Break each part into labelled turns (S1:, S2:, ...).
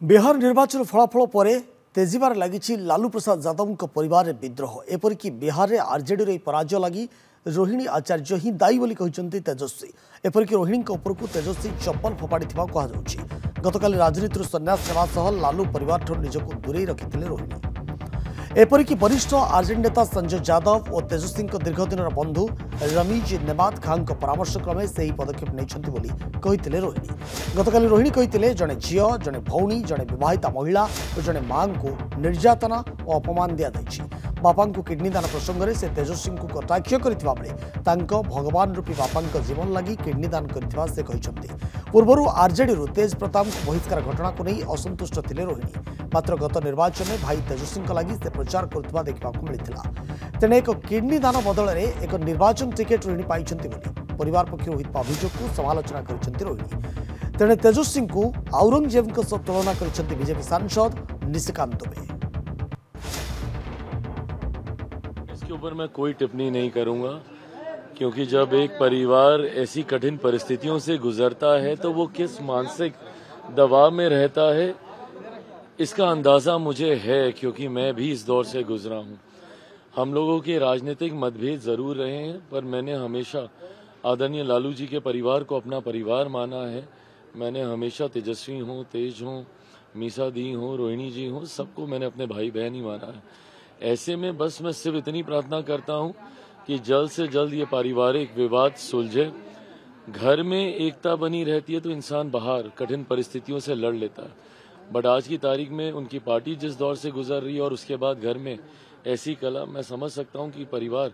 S1: बिहार निर्वाचन फलाफल पर तेजिबार लगी लालू प्रसाद यादव परिवार में विद्रोह। एपरिक बिहार में आरजेडी पराजय लगी रोहिणी आचार्य ही दायी बोली कहते तेजस्वी। एपरिक रोहिणी उपरकू तेजस्वी चप्पल फोपाड़ी गतकाली राजनीति सन्यास नेवा लालू परिवार निजक दूरे रखिते रोहिणी। एपरिक वरिष्ठ आरजेडी नेता संजय यादव और तेजस्वी दीर्घदिन बंधु रमीज नेमाद खां परामर्श क्रमे से पदक्षेप नहीं रोहिणी। गतकाली रोहिणी कहते जड़े झी जड़े भौणी जड़े विवाहिता महिला और जड़े मां को निर्यातना और अपमान दि जाइए। बापा को किडनी दान प्रसंग में से तेजस्वी को कटाक्ष करते भगवान रूपी बापा जीवन लगी किडनी दान करथिबा से कहते। पूर्व आरजेडी तेज प्रताप बहिष्कार घटना को नहीं असंतुष्ट थे रोहिणी। मात्र गत निर्वाचन में भाई तेजस्वी लगी से प्रचार करथिबा देखा मिलता। तेणे एक किडनी दान बदल में एक निर्वाचन टिकेट रोहिणी पाई परिवार पक्ष होता अभियोग को समालोचना कर रोहिणी। तेणे तेजस्वी को औरंगजेब तुलना कर बीजेपी सांसद निशिकांत दुबे।
S2: इसके ऊपर मैं कोई टिप्पणी नहीं करूंगा, क्योंकि जब एक परिवार ऐसी कठिन परिस्थितियों से गुजरता है तो वो किस मानसिक दबाव में रहता है इसका अंदाजा मुझे है, क्योंकि मैं भी इस दौर से गुजरा हूं। हम लोगों के राजनीतिक मतभेद जरूर रहे हैं, पर मैंने हमेशा आदरणीय लालू जी के परिवार को अपना परिवार माना है। मैंने हमेशा तेजस्वी हूँ, तेज हूँ, मीसा दी हूँ, रोहिणी जी हूँ, सबको मैंने अपने भाई बहन ही माना है। ऐसे में बस मैं सिर्फ इतनी प्रार्थना करता हूँ कि जल्द से जल्द ये पारिवारिक विवाद सुलझे। घर में एकता बनी रहती है तो इंसान बाहर कठिन परिस्थितियों से लड़ लेता है, बट आज की तारीख में उनकी पार्टी जिस दौर से गुजर रही है और उसके बाद घर में ऐसी कला, मैं समझ सकता हूं कि परिवार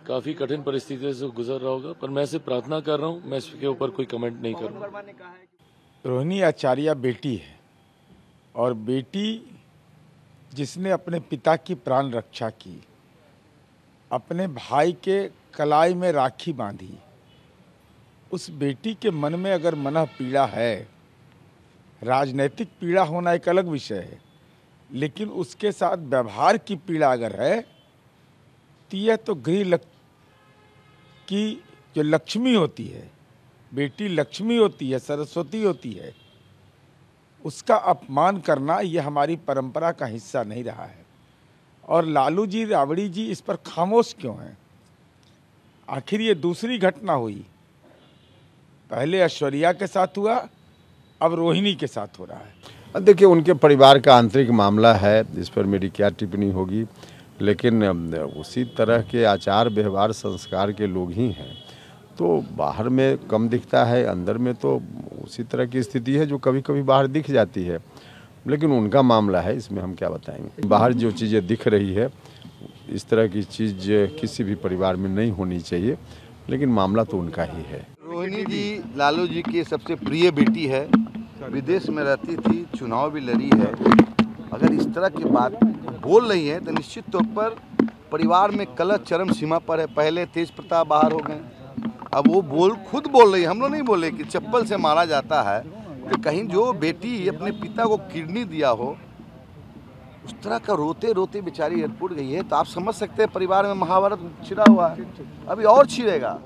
S2: काफी कठिन परिस्थितियों से गुजर रहा होगा, पर मैं सिर्फ प्रार्थना कर रहा हूं, मैं इसके ऊपर कोई कमेंट नहीं करूंगा।
S3: रोहिणी आचार्य बेटी है, और बेटी जिसने अपने पिता की प्राण रक्षा की, अपने भाई के कलाई में राखी बांधी, उस बेटी के मन में अगर मनः पीड़ा है, राजनीतिक पीड़ा होना एक अलग विषय है, लेकिन उसके साथ व्यवहार की पीड़ा अगर है तो यह तो गृह की जो लक्ष्मी होती है, बेटी लक्ष्मी होती है, सरस्वती होती है, उसका अपमान करना यह हमारी परंपरा का हिस्सा नहीं रहा है। और लालू जी, राबड़ी जी इस पर खामोश क्यों हैं? आखिर ये दूसरी घटना हुई, पहले ऐश्वर्या के साथ हुआ, अब रोहिणी के साथ हो रहा है।
S4: देखिए, उनके परिवार का आंतरिक मामला है, इस पर मेरी क्या टिप्पणी होगी, लेकिन उसी तरह के आचार व्यवहार संस्कार के लोग ही हैं, तो बाहर में कम दिखता है, अंदर में तो उसी तरह की स्थिति है जो कभी कभी बाहर दिख जाती है, लेकिन उनका मामला है, इसमें हम क्या बताएंगे। बाहर जो चीज़ें दिख रही है, इस तरह की चीज़ किसी भी परिवार में नहीं होनी चाहिए, लेकिन मामला तो उनका ही है।
S5: रोहिणी जी लालू जी की सबसे प्रिय बेटी है, विदेश में रहती थी, चुनाव भी लड़ी है। अगर इस तरह की बात बोल रही है तो निश्चित तौर पर परिवार में कलह चरम सीमा पर है। पहले तेज प्रताप बाहर हो गए, अब वो खुद बोल रही है, हम लोग नहीं बोले कि चप्पल से मारा जाता है, तो कहीं जो बेटी अपने पिता को किडनी दिया हो, उस तरह का रोते रोते बेचारी एयरपोर्ट गई है, तो आप समझ सकते हैं परिवार में महाभारत छिड़ा हुआ है, अभी और छिड़ेगा।